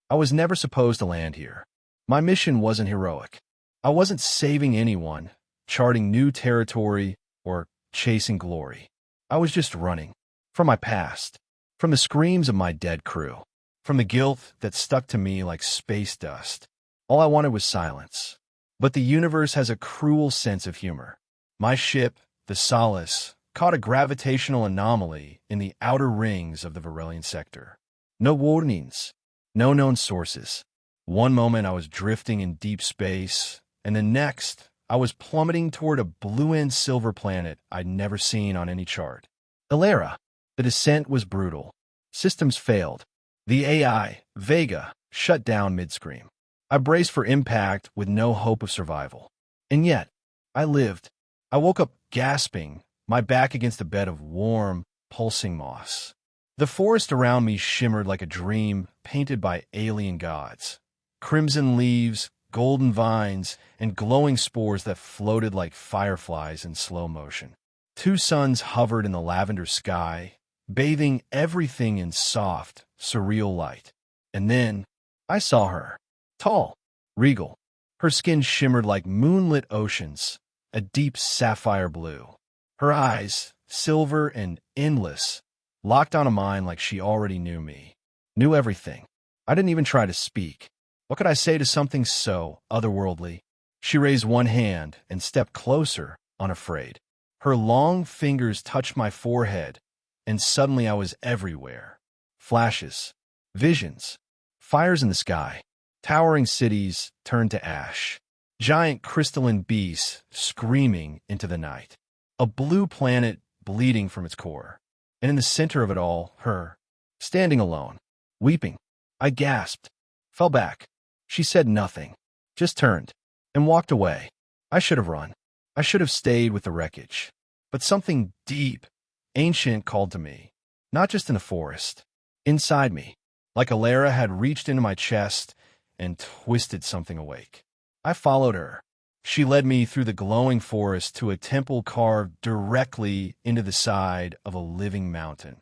I was never supposed to land here. My mission wasn't heroic. I wasn't saving anyone, charting new territory, or chasing glory. I was just running. From my past. From the screams of my dead crew. From the guilt that stuck to me like space dust. All I wanted was silence. But the universe has a cruel sense of humor. My ship, the Solace, caught a gravitational anomaly in the outer rings of the Varelian sector. No warnings. No known sources. One moment I was drifting in deep space, and the next I was plummeting toward a blue and silver planet I'd never seen on any chart. Elara. The descent was brutal. Systems failed. The AI, Vega, shut down mid-scream. I braced for impact with no hope of survival. And yet, I lived. I woke up gasping, my back against a bed of warm, pulsing moss. The forest around me shimmered like a dream painted by alien gods. Crimson leaves, golden vines, and glowing spores that floated like fireflies in slow motion. Two suns hovered in the lavender sky, bathing everything in soft, surreal light. And then, I saw her. Tall, regal. Her skin shimmered like moonlit oceans, a deep sapphire blue. Her eyes, silver and endless, locked onto mine like she already knew me. Knew everything. I didn't even try to speak. What could I say to something so otherworldly? She raised one hand and stepped closer, unafraid. Her long fingers touched my forehead, and suddenly I was everywhere. Flashes, visions, fires in the sky, towering cities turned to ash, giant crystalline beasts screaming into the night, a blue planet bleeding from its core, and in the center of it all, her, standing alone, weeping. I gasped, fell back. She said nothing, just turned, and walked away. I should have run. I should have stayed with the wreckage. But something deep, ancient called to me, not just in the forest, inside me, like Elara had reached into my chest and twisted something awake. I followed her. She led me through the glowing forest to a temple carved directly into the side of a living mountain,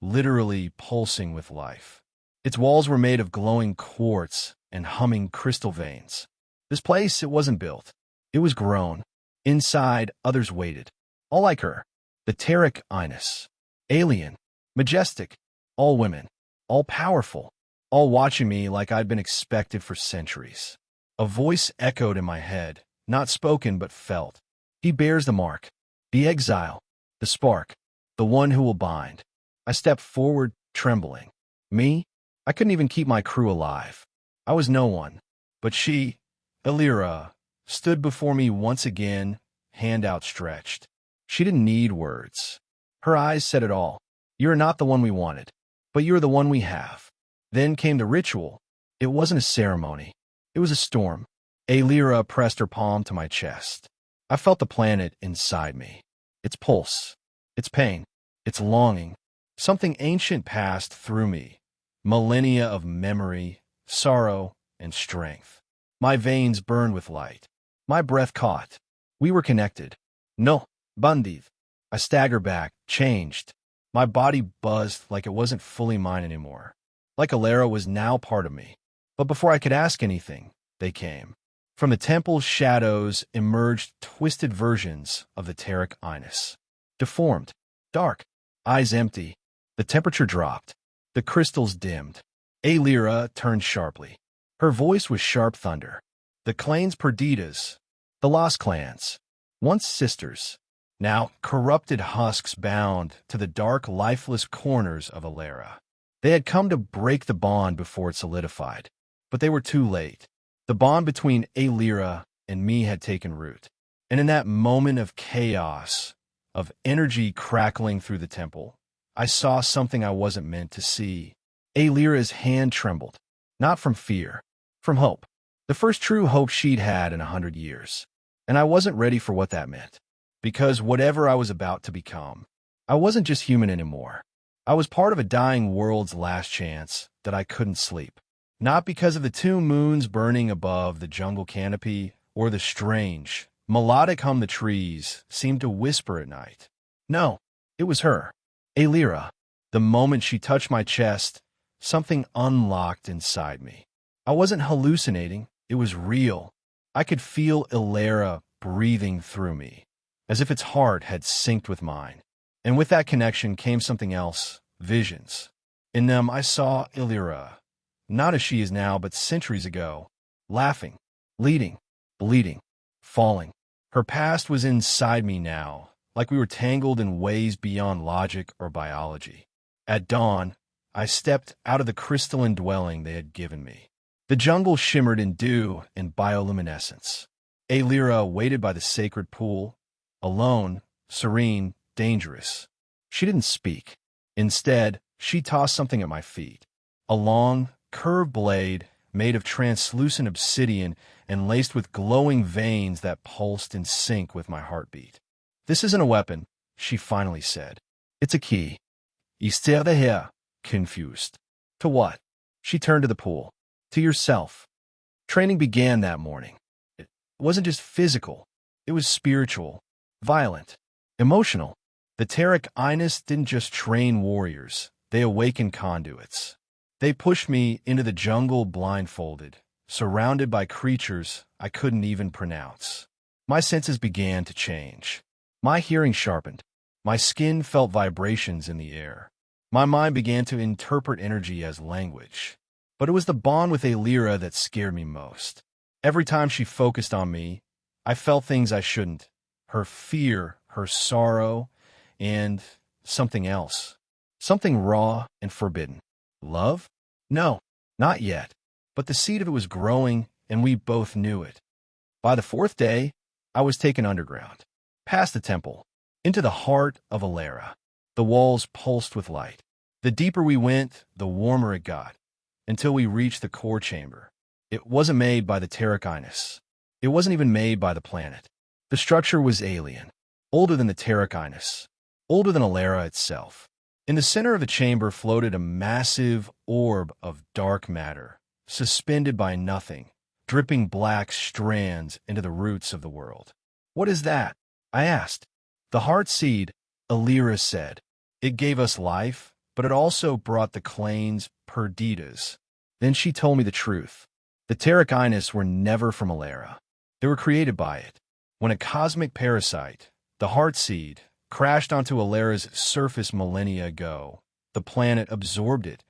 literally pulsing with life. Its walls were made of glowing quartz and humming crystal veins. This place, it wasn't built. It was grown. Inside, others waited. All like her. The Terek Inus. Alien. Majestic. All women. All powerful. All watching me like I'd been expected for centuries. A voice echoed in my head, not spoken but felt. He bears the mark. The exile. The spark. The one who will bind. I stepped forward, trembling. Me? I couldn't even keep my crew alive. I was no one. But she, Elara, stood before me once again, hand outstretched. She didn't need words. Her eyes said it all. You're not the one we wanted, but you're the one we have. Then came the ritual. It wasn't a ceremony. It was a storm. Elara pressed her palm to my chest. I felt the planet inside me. Its pulse. Its pain. Its longing. Something ancient passed through me. Millennia of memory, sorrow, and strength. My veins burned with light. My breath caught. We were connected. No, bandit. I staggered back, changed. My body buzzed like it wasn't fully mine anymore. Like Elara was now part of me. But before I could ask anything, they came. From the temple's shadows emerged twisted versions of the Terek Inus. Deformed, dark, eyes empty. The temperature dropped. The crystals dimmed. Elara turned sharply. Her voice was sharp thunder. The clans Perdidas, the lost clans, once sisters, now corrupted husks bound to the dark, lifeless corners of Elara. They had come to break the bond before it solidified, but they were too late. The bond between Elara and me had taken root, and in that moment of chaos, of energy crackling through the temple, I saw something I wasn't meant to see. Elara's hand trembled, not from fear, from hope. The first true hope she'd had in 100 years. And I wasn't ready for what that meant. Because whatever I was about to become, I wasn't just human anymore. I was part of a dying world's last chance that I couldn't sleep. Not because of the 2 moons burning above the jungle canopy or the strange, melodic hum the trees seemed to whisper at night. No, it was her. Elara. The moment she touched my chest, Something unlocked inside me. I wasn't hallucinating. It was real. I could feel Elara breathing through me, as if its heart had synced with mine. And with that connection came something else, visions. In them I saw Elara, not as she is now, but centuries ago, laughing, leading, bleeding, falling. Her past was inside me now, like we were tangled in ways beyond logic or biology. At dawn, I stepped out of the crystalline dwelling they had given me. The jungle shimmered in dew and bioluminescence. Elara waited by the sacred pool, alone, serene, dangerous. She didn't speak. Instead, she tossed something at my feet. A long, curved blade made of translucent obsidian and laced with glowing veins that pulsed in sync with my heartbeat. "This isn't a weapon," she finally said. "It's a key." I stared at her, confused. "To what?" She turned to the pool. "To yourself." Training began that morning. It wasn't just physical. It was spiritual, violent, emotional. The Tarek Ines didn't just train warriors. They awakened conduits. They pushed me into the jungle blindfolded, surrounded by creatures I couldn't even pronounce. My senses began to change. My hearing sharpened. My skin felt vibrations in the air. My mind began to interpret energy as language. But it was the bond with Elara that scared me most. Every time she focused on me, I felt things I shouldn't. Her fear, her sorrow, and something else. Something raw and forbidden. Love? No, not yet. But the seed of it was growing, and we both knew it. By the fourth day, I was taken underground, past the temple, into the heart of Elara. The walls pulsed with light. The deeper we went, the warmer it got, until we reached the core chamber. It wasn't made by the Tarek Ines. It wasn't even made by the planet. The structure was alien, older than the Tarek Ines, older than Elara itself. In the center of the chamber floated a massive orb of dark matter, suspended by nothing, dripping black strands into the roots of the world. "What is that?" I asked. "The heart seed," Elara said. "It gave us life, but it also brought the clanes perdidas." Then she told me the truth. The Tarek Ines were never from Elara. They were created by it. When a cosmic parasite, the heart seed, crashed onto Elara's surface millennia ago, the planet absorbed it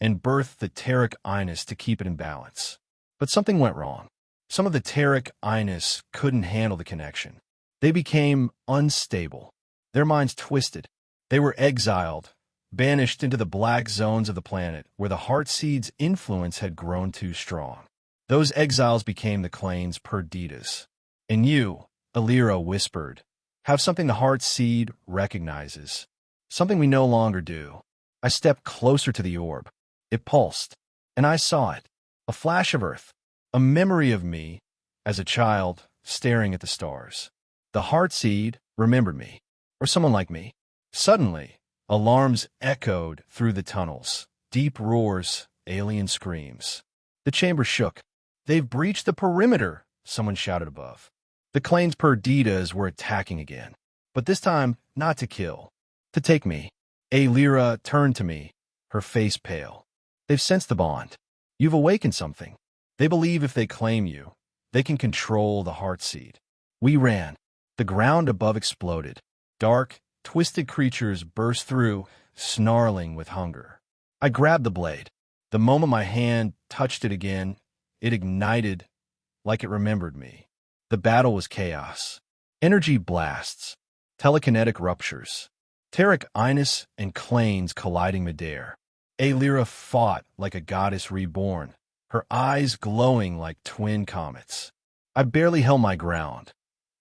and birthed the Tarek Ines to keep it in balance. But something went wrong. Some of the Tarek Ines couldn't handle the connection. They became unstable. Their minds twisted. They were exiled, banished into the black zones of the planet where the heart seed's influence had grown too strong. Those exiles became the clanes perdidas. "And you," Elara whispered, "have something the heart seed recognizes. Something we no longer do." I stepped closer to the orb. It pulsed, and I saw it. A flash of earth. A memory of me, as a child, staring at the stars. The heart seed remembered me, or someone like me. Suddenly, alarms echoed through the tunnels. Deep roars, alien screams. The chamber shook. "They've breached the perimeter," someone shouted above. The clanes perdidas were attacking again, but this time not to kill, to take me. Elara turned to me, her face pale. "They've sensed the bond. You've awakened something. They believe if they claim you, they can control the heart seed." We ran. The ground above exploded. Dark, twisted creatures burst through, snarling with hunger. I grabbed the blade. The moment my hand touched it again, it ignited like it remembered me. The battle was chaos. Energy blasts, telekinetic ruptures, Tarek Ines and clanes colliding midair. Elara fought like a goddess reborn, her eyes glowing like twin comets. I barely held my ground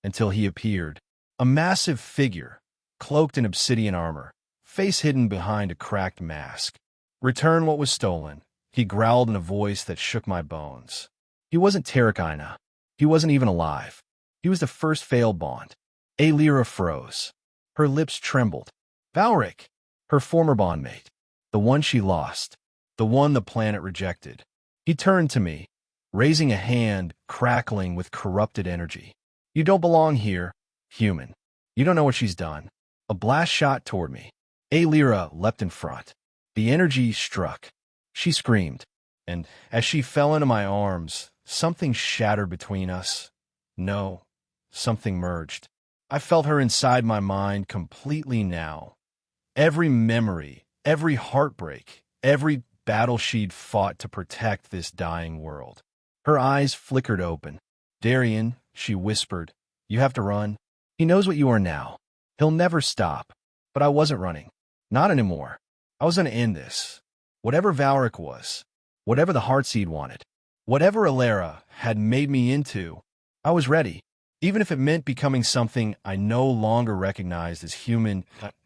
until he appeared, a massive figure, cloaked in obsidian armor, face hidden behind a cracked mask. "Return what was stolen," he growled in a voice that shook my bones. He wasn't Tarek Ines. He wasn't even alive. He was the first failed bond. Elara froze. Her lips trembled. Valric, her former bondmate, the one she lost, the one the planet rejected. He turned to me, raising a hand crackling with corrupted energy. "You don't belong here, human. You don't know what she's done." A blast shot toward me. Elara leapt in front. The energy struck. She screamed, and as she fell into my arms, something shattered between us. No, something merged. I felt her inside my mind completely now. Every memory, every heartbreak, every battle she'd fought to protect this dying world. Her eyes flickered open. "Darian," she whispered, "you have to run. He knows what you are now. He'll never stop." But I wasn't running. Not anymore. I was going to end this. Whatever Valric was, whatever the Heartseed wanted, whatever Elara had made me into, I was ready. Even if it meant becoming something I no longer recognized as human.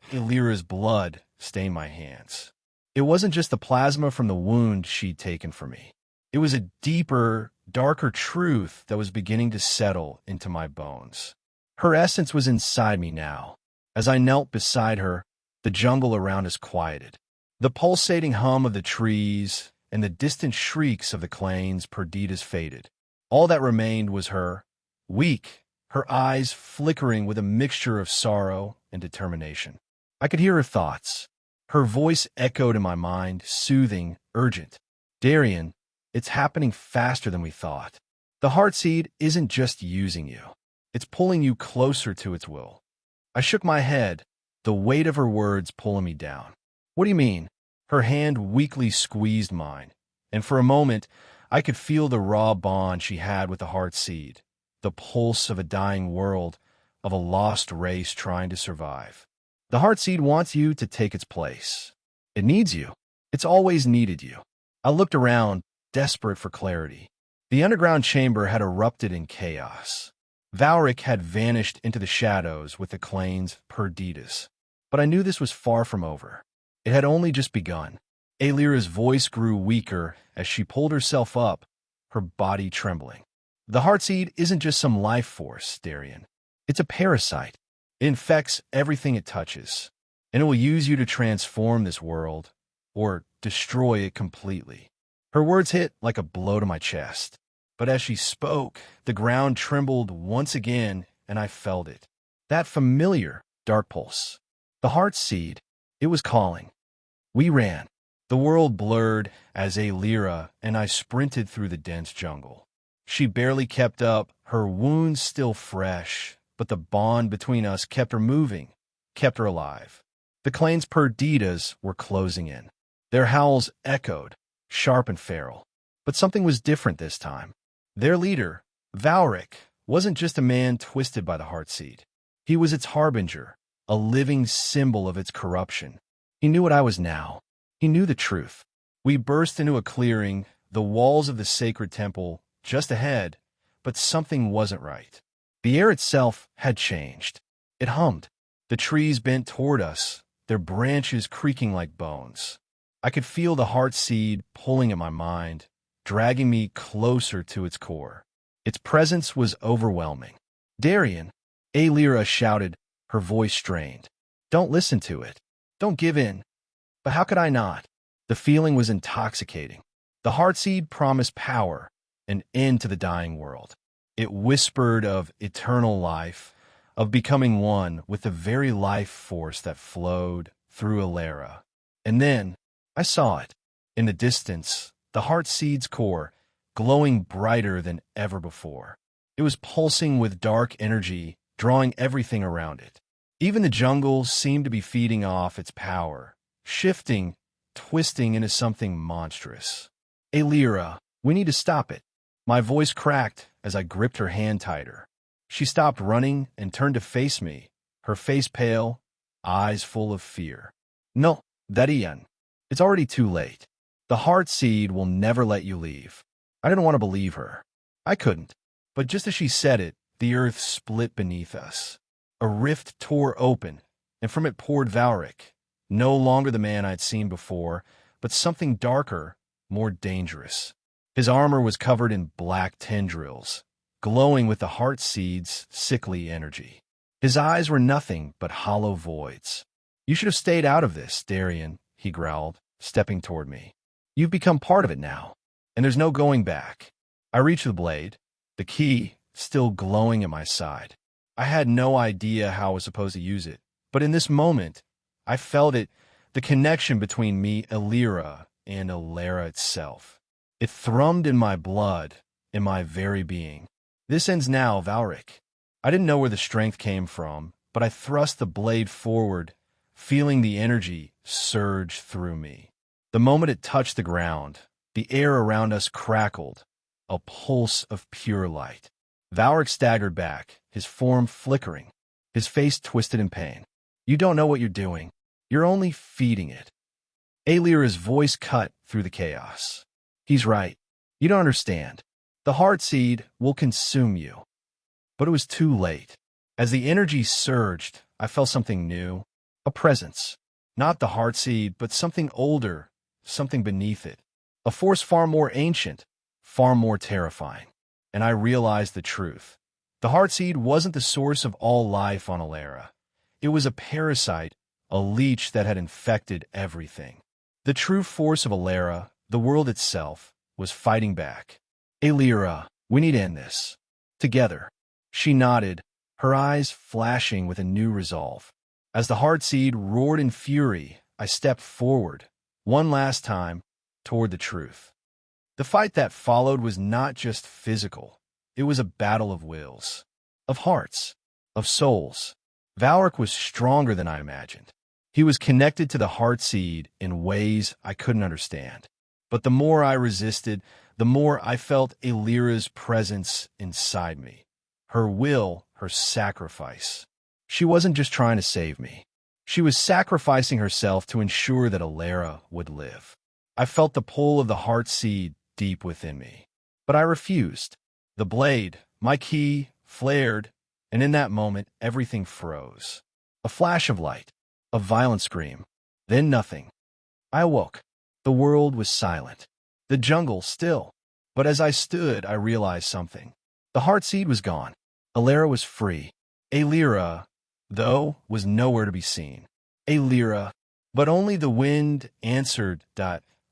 Elara's blood stained my hands. It wasn't just the plasma from the wound she'd taken from me. It was a deeper, darker truth that was beginning to settle into my bones. Her essence was inside me now. As I knelt beside her, the jungle around us quieted. The pulsating hum of the trees and the distant shrieks of the clanes perdidas faded. All that remained was her, weak, her eyes flickering with a mixture of sorrow and determination. I could hear her thoughts. Her voice echoed in my mind, soothing, urgent. "Darian, it's happening faster than we thought. The Heartseed isn't just using you. It's pulling you closer to its will." I shook my head, the weight of her words pulling me down. "What do you mean?" Her hand weakly squeezed mine, and for a moment I could feel the raw bond she had with the Heartseed, the pulse of a dying world, of a lost race trying to survive. "The Heartseed wants you to take its place. It needs you. It's always needed you." I looked around, desperate for clarity. The underground chamber had erupted in chaos. Valric had vanished into the shadows with the clanes perdidas. But I knew this was far from over. It had only just begun. Elara's voice grew weaker as she pulled herself up, her body trembling. "The Heartseed isn't just some life force, Darian. It's a parasite. It infects everything it touches, and it will use you to transform this world, or destroy it completely." Her words hit like a blow to my chest. But as she spoke, the ground trembled once again, and I felt it. That familiar dark pulse. The Heartseed, it was calling. We ran. The world blurred as Elara and I sprinted through the dense jungle. She barely kept up, her wounds still fresh, but the bond between us kept her moving, kept her alive. The clans perdidas were closing in. Their howls echoed, sharp and feral. But something was different this time. Their leader, Valric, wasn't just a man twisted by the Heartseed. He was its harbinger, a living symbol of its corruption. He knew what I was now. He knew the truth. We burst into a clearing, the walls of the sacred temple just ahead, but something wasn't right. The air itself had changed. It hummed. The trees bent toward us, their branches creaking like bones. I could feel the Heartseed pulling at my mind, dragging me closer to its core. Its presence was overwhelming. "Darian," Elara shouted, her voice strained. "Don't listen to it. Don't give in." But how could I not? The feeling was intoxicating. The Heartseed promised power, an end to the dying world. It whispered of eternal life, of becoming one with the very life force that flowed through Elara. And then I saw it. In the distance, the Heartseed's core, glowing brighter than ever before. It was pulsing with dark energy, drawing everything around it. Even the jungle seemed to be feeding off its power, shifting, twisting into something monstrous. "Elara, we need to stop it." My voice cracked as I gripped her hand tighter. She stopped running and turned to face me, her face pale, eyes full of fear. "No, Darian, it's already too late. The Heartseed will never let you leave." I didn't want to believe her. I couldn't. But just as she said it, the earth split beneath us. A rift tore open, and from it poured Valric, no longer the man I'd seen before, but something darker, more dangerous. His armor was covered in black tendrils, glowing with the Heartseed's sickly energy. His eyes were nothing but hollow voids. "You should have stayed out of this, Darian," he growled, stepping toward me. "You've become part of it now, and there's no going back." I reached the blade, the key still glowing at my side. I had no idea how I was supposed to use it, but in this moment, I felt it, the connection between me, Elara, and Elara itself. It thrummed in my blood, in my very being. This ends now, Valric. I didn't know where the strength came from, but I thrust the blade forward, feeling the energy surge through me. The moment it touched the ground, the air around us crackled, a pulse of pure light. Valric staggered back, his form flickering, his face twisted in pain. You don't know what you're doing. You're only feeding it. Elara's voice cut through the chaos. He's right. You don't understand. The heart seed will consume you. But it was too late. As the energy surged, I felt something new, a presence. Not the heart seed, but something older, something beneath it. A force far more ancient, far more terrifying. And I realized the truth. The heart seed wasn't the source of all life on Elara. It was a parasite, a leech that had infected everything. The true force of Elara, the world itself, was fighting back. Elara, we need to end this. Together. She nodded, her eyes flashing with a new resolve. As the heart seed roared in fury, I stepped forward, one last time, toward the truth. The fight that followed was not just physical. It was a battle of wills, of hearts, of souls. Valric was stronger than I imagined. He was connected to the heart seed in ways I couldn't understand. But the more I resisted, the more I felt Elara's presence inside me. Her will, her sacrifice. She wasn't just trying to save me. She was sacrificing herself to ensure that Elara would live. I felt the pull of the heart seed deep within me. But I refused. The blade, my key, flared, and in that moment, everything froze. A flash of light, a violent scream, then nothing. I awoke. The world was silent. The jungle still. But as I stood, I realized something. The heart seed was gone. Elara was free. Elara, though, was nowhere to be seen. Elara, but only the wind answered.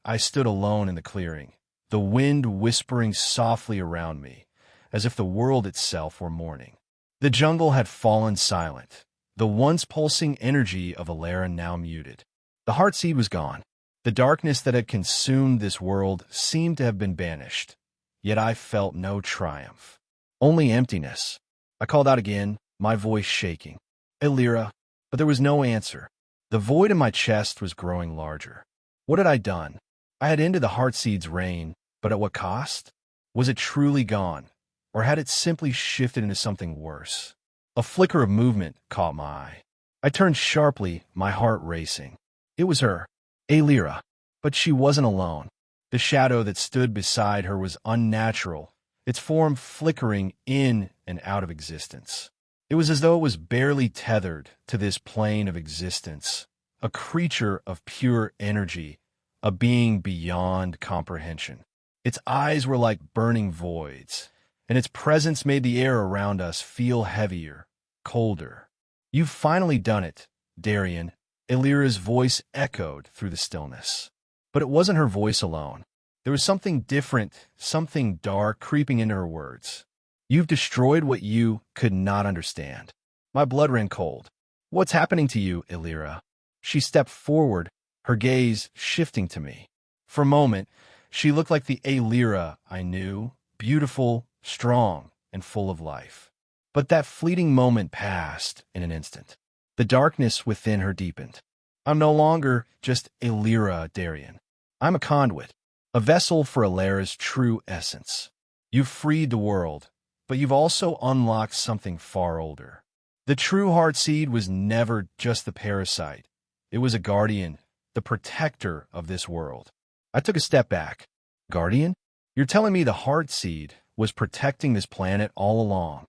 I stood alone in the clearing, the wind whispering softly around me, as if the world itself were mourning. The jungle had fallen silent, the once pulsing energy of Elara now muted. The heart seed was gone. The darkness that had consumed this world seemed to have been banished, yet I felt no triumph, only emptiness. I called out again, my voice shaking. Elara, but there was no answer. The void in my chest was growing larger. What had I done? I had ended the heart seed's reign, but at what cost? Was it truly gone, or had it simply shifted into something worse? A flicker of movement caught my eye. I turned sharply, my heart racing. It was her, Elara, but she wasn't alone. The shadow that stood beside her was unnatural, its form flickering in and out of existence. It was as though it was barely tethered to this plane of existence, a creature of pure energy, a being beyond comprehension. Its eyes were like burning voids, and its presence made the air around us feel heavier, colder. You've finally done it, Darian. Elara's voice echoed through the stillness. But it wasn't her voice alone. There was something different, something dark creeping into her words. You've destroyed what you could not understand. My blood ran cold. What's happening to you, Elara? She stepped forward, her gaze shifting to me. For a moment, she looked like the Elara I knew, beautiful, strong, and full of life. But that fleeting moment passed in an instant. The darkness within her deepened. I'm no longer just Elara, Darian. I'm a conduit, a vessel for Elara's true essence. You've freed the world, but you've also unlocked something far older. The true heart seed was never just the parasite. It was a guardian, the protector of this world. I took a step back. Guardian? You're telling me the heart seed was protecting this planet all along?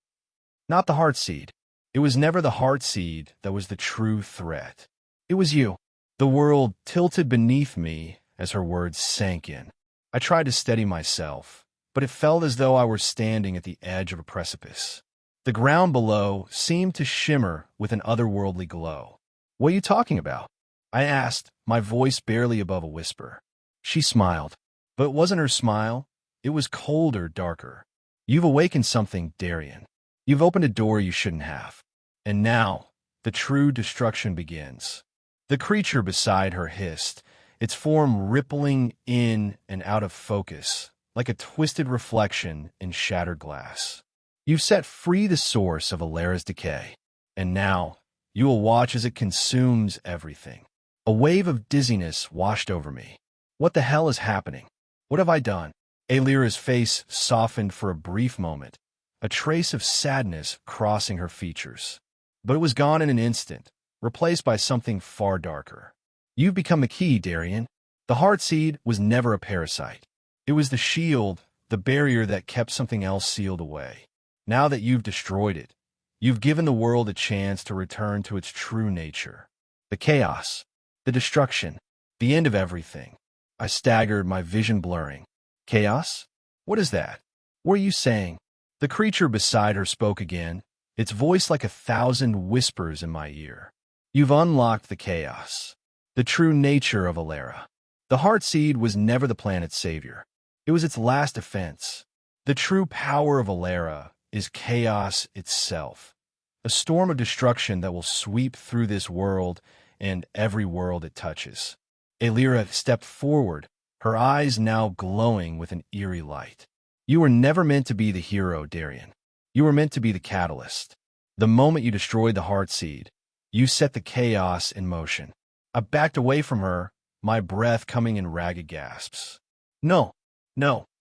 Not the heart seed. It was never the heart seed that was the true threat. It was you. The world tilted beneath me as her words sank in. I tried to steady myself, but it felt as though I were standing at the edge of a precipice. The ground below seemed to shimmer with an otherworldly glow. What are you talking about? I asked, my voice barely above a whisper. She smiled, but it wasn't her smile. It was colder, darker. You've awakened something, Darian. You've opened a door you shouldn't have. And now, the true destruction begins. The creature beside her hissed, its form rippling in and out of focus, like a twisted reflection in shattered glass. You've set free the source of Elara's decay, and now you will watch as it consumes everything. A wave of dizziness washed over me. What the hell is happening? What have I done? Elara's face softened for a brief moment, a trace of sadness crossing her features. But it was gone in an instant, replaced by something far darker. You've become the key, Darian. The heart seed was never a parasite. It was the shield, the barrier that kept something else sealed away. Now that you've destroyed it, you've given the world a chance to return to its true nature. The chaos, the destruction, the end of everything. I staggered, my vision blurring. Chaos? What is that? What are you saying? The creature beside her spoke again, its voice like 1,000 whispers in my ear. You've unlocked the chaos, the true nature of Elara. The heart seed was never the planet's savior. It was its last defense. The true power of Elara is chaos itself, a storm of destruction that will sweep through this world and every world it touches. Elara stepped forward, her eyes now glowing with an eerie light. You were never meant to be the hero, Darian. You were meant to be the catalyst. The moment you destroyed the heart seed, you set the chaos in motion. I backed away from her, my breath coming in ragged gasps. No,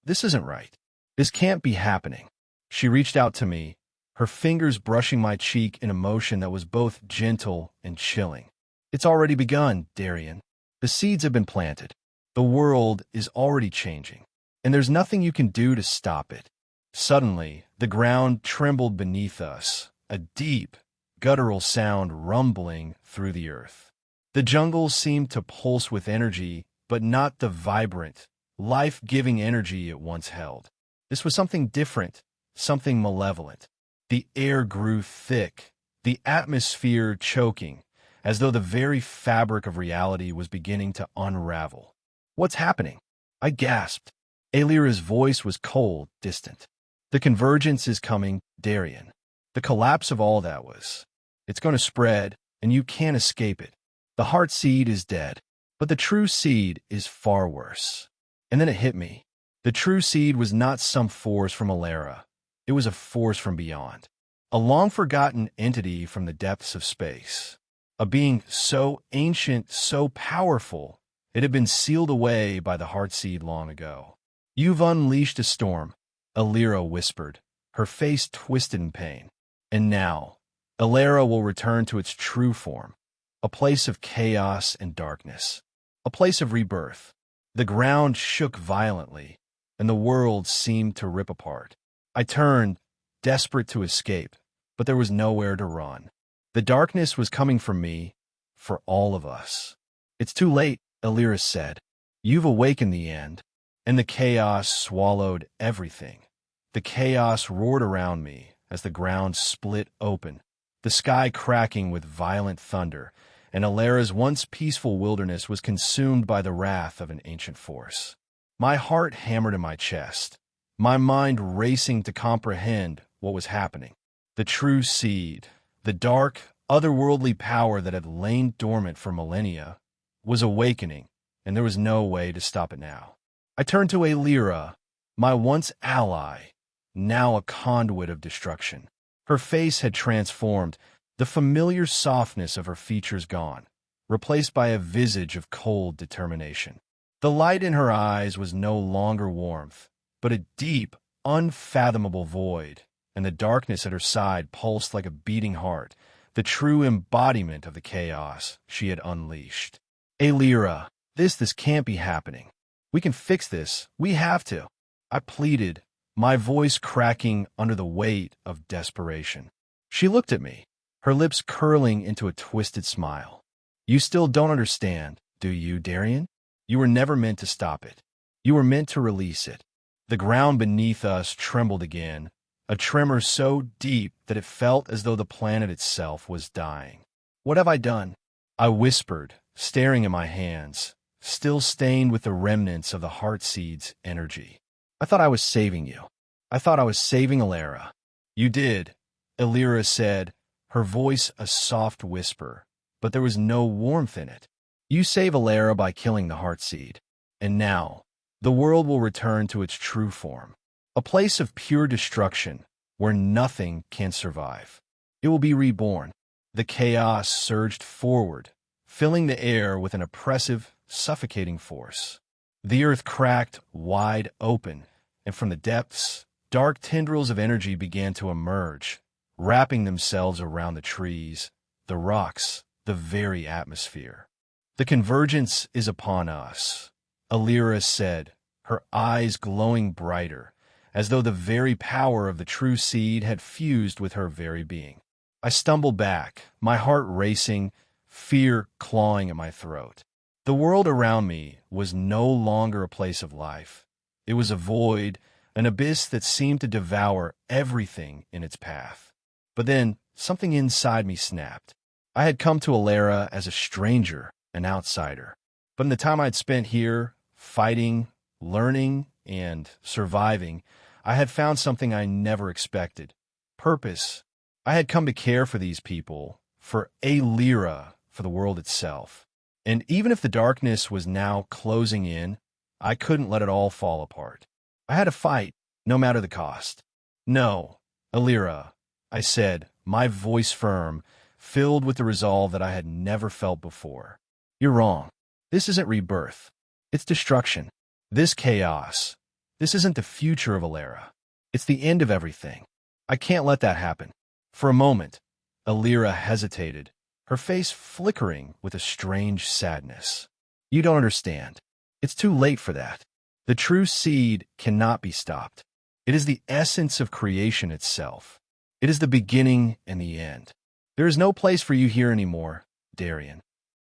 this isn't right. This can't be happening. She reached out to me, her fingers brushing my cheek in a motion that was both gentle and chilling. It's already begun, Darian. The seeds have been planted. The world is already changing, and there's nothing you can do to stop it. Suddenly, the ground trembled beneath us, a deep, guttural sound rumbling through the earth. The jungle seemed to pulse with energy, but not the vibrant, life-giving energy it once held. This was something different, something malevolent. The air grew thick, the atmosphere choking, as though the very fabric of reality was beginning to unravel. What's happening? I gasped. Elara's voice was cold, distant. The convergence is coming, Darian. The collapse of all that was. It's going to spread, and you can't escape it. The heart seed is dead, but the true seed is far worse. And then it hit me. The true seed was not some force from Elara. It was a force from beyond. A long-forgotten entity from the depths of space. A being so ancient, so powerful, it had been sealed away by the heart seed long ago. You've unleashed a storm, Elara whispered, her face twisted in pain. And now, Elara will return to its true form, a place of chaos and darkness, a place of rebirth. The ground shook violently, and the world seemed to rip apart. I turned, desperate to escape, but there was nowhere to run. The darkness was coming for me, for all of us. It's too late, Elara said. You've awakened the end, and the chaos swallowed everything. The chaos roared around me as the ground split open, the sky cracking with violent thunder, and Elara's once peaceful wilderness was consumed by the wrath of an ancient force. My heart hammered in my chest, my mind racing to comprehend what was happening. The true seed, the dark, otherworldly power that had lain dormant for millennia, was awakening, and there was no way to stop it now. I turned to Elara, my once ally, now a conduit of destruction. Her face had transformed, the familiar softness of her features gone, replaced by a visage of cold determination. The light in her eyes was no longer warmth, but a deep, unfathomable void, and the darkness at her side pulsed like a beating heart, the true embodiment of the chaos she had unleashed. Elara, this can't be happening. We can fix this. We have to. I pleaded, my voice cracking under the weight of desperation. She looked at me, her lips curling into a twisted smile. You still don't understand, do you, Darian? You were never meant to stop it. You were meant to release it. The ground beneath us trembled again, a tremor so deep that it felt as though the planet itself was dying. What have I done? I whispered, staring at my hands, still stained with the remnants of the heart seed's energy. I thought I was saving you. I thought I was saving Elara. You did, Elara said, her voice a soft whisper, but there was no warmth in it. You save Elara by killing the heart seed. And now, the world will return to its true form. A place of pure destruction where nothing can survive. It will be reborn. The chaos surged forward, filling the air with an oppressive, suffocating force. The earth cracked wide open, and from the depths, dark tendrils of energy began to emerge, wrapping themselves around the trees, the rocks, the very atmosphere. The convergence is upon us, Elara said, her eyes glowing brighter, as though the very power of the true seed had fused with her very being. I stumbled back, my heart racing, fear clawing at my throat. The world around me was no longer a place of life. It was a void, an abyss that seemed to devour everything in its path. But then, something inside me snapped. I had come to Elara as a stranger, an outsider. But in the time I'd spent here, fighting, learning, and surviving, I had found something I never expected. Purpose. I had come to care for these people, for Elara, for the world itself. And even if the darkness was now closing in, I couldn't let it all fall apart. I had to fight, no matter the cost. No, Elara, I said, my voice firm, filled with the resolve that I had never felt before. You're wrong. This isn't rebirth. It's destruction. This chaos. This isn't the future of Elara. It's the end of everything. I can't let that happen. For a moment, Elara hesitated, her face flickering with a strange sadness. You don't understand. It's too late for that. The true seed cannot be stopped. It is the essence of creation itself. It is the beginning and the end. There is no place for you here anymore, Darian.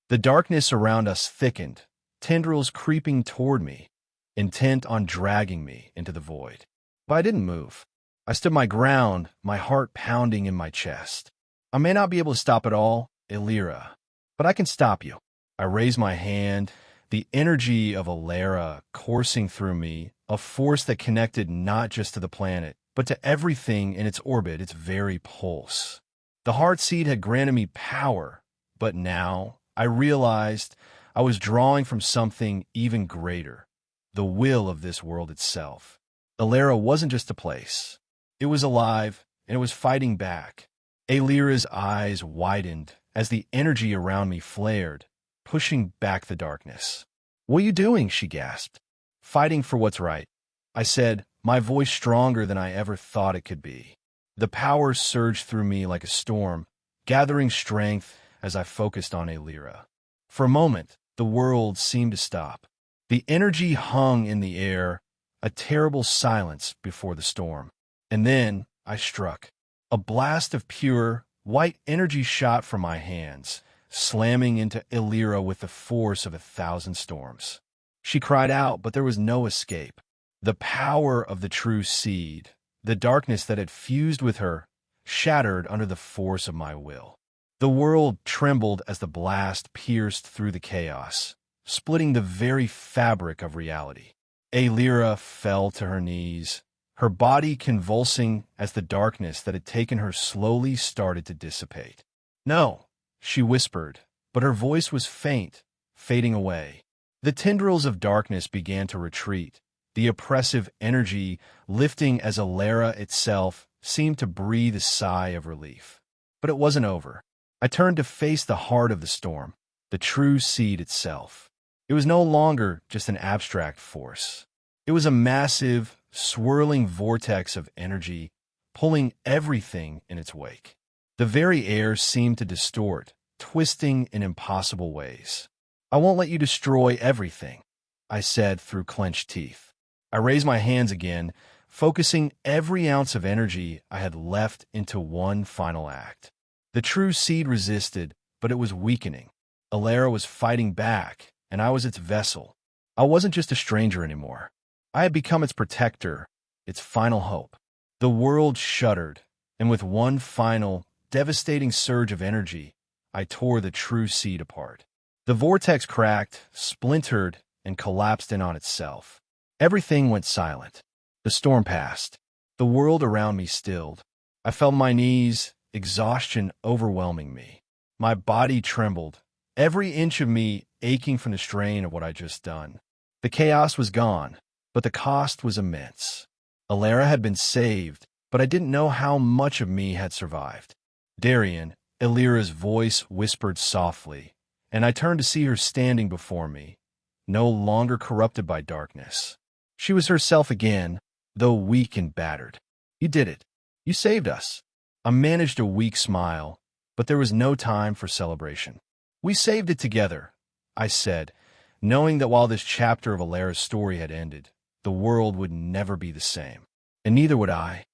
The darkness around us thickened, tendrils creeping toward me, intent on dragging me into the void. But I didn't move. I stood my ground, my heart pounding in my chest. I may not be able to stop it all, Elara, but I can stop you. I raised my hand, the energy of Elara coursing through me, a force that connected not just to the planet, but to everything in its orbit, its very pulse. The heart seed had granted me power, but now I realized I was drawing from something even greater, the will of this world itself. Elara wasn't just a place. It was alive, and it was fighting back. Elara's eyes widened as the energy around me flared, pushing back the darkness. What are you doing? She gasped. Fighting for what's right, I said, my voice stronger than I ever thought it could be. The power surged through me like a storm, gathering strength as I focused on Elara. For a moment, the world seemed to stop. The energy hung in the air, a terrible silence before the storm. And then I struck. A blast of pure, white energy shot from my hands, slamming into Elara with the force of 1,000 storms. She cried out, but there was no escape. The power of the true seed, the darkness that had fused with her, shattered under the force of my will. The world trembled as the blast pierced through the chaos, splitting the very fabric of reality. Elara fell to her knees, her body convulsing as the darkness that had taken her slowly started to dissipate. No, she whispered, but her voice was faint, fading away. The tendrils of darkness began to retreat, the oppressive energy lifting as Elara itself seemed to breathe a sigh of relief. But it wasn't over. I turned to face the heart of the storm, the true seed itself. It was no longer just an abstract force. It was a massive, swirling vortex of energy, pulling everything in its wake. The very air seemed to distort, twisting in impossible ways. I won't let you destroy everything, I said through clenched teeth. I raised my hands again, focusing every ounce of energy I had left into one final act. The true seed resisted, but it was weakening. Elara was fighting back, and I was its vessel. I wasn't just a stranger anymore. I had become its protector, its final hope. The world shuddered, and with one final, devastating surge of energy, I tore the true seed apart. The vortex cracked, splintered, and collapsed in on itself. Everything went silent. The storm passed. The world around me stilled. I fell on my knees, exhaustion overwhelming me. My body trembled, every inch of me aching from the strain of what I'd just done. The chaos was gone, but the cost was immense. Elara had been saved, but I didn't know how much of me had survived. Darian, Elira's voice whispered softly, and I turned to see her standing before me, no longer corrupted by darkness. She was herself again, though weak and battered. You did it. You saved us. I managed a weak smile, but there was no time for celebration. We saved it together, I said, knowing that while this chapter of Elara's story had ended, the world would never be the same. And neither would I.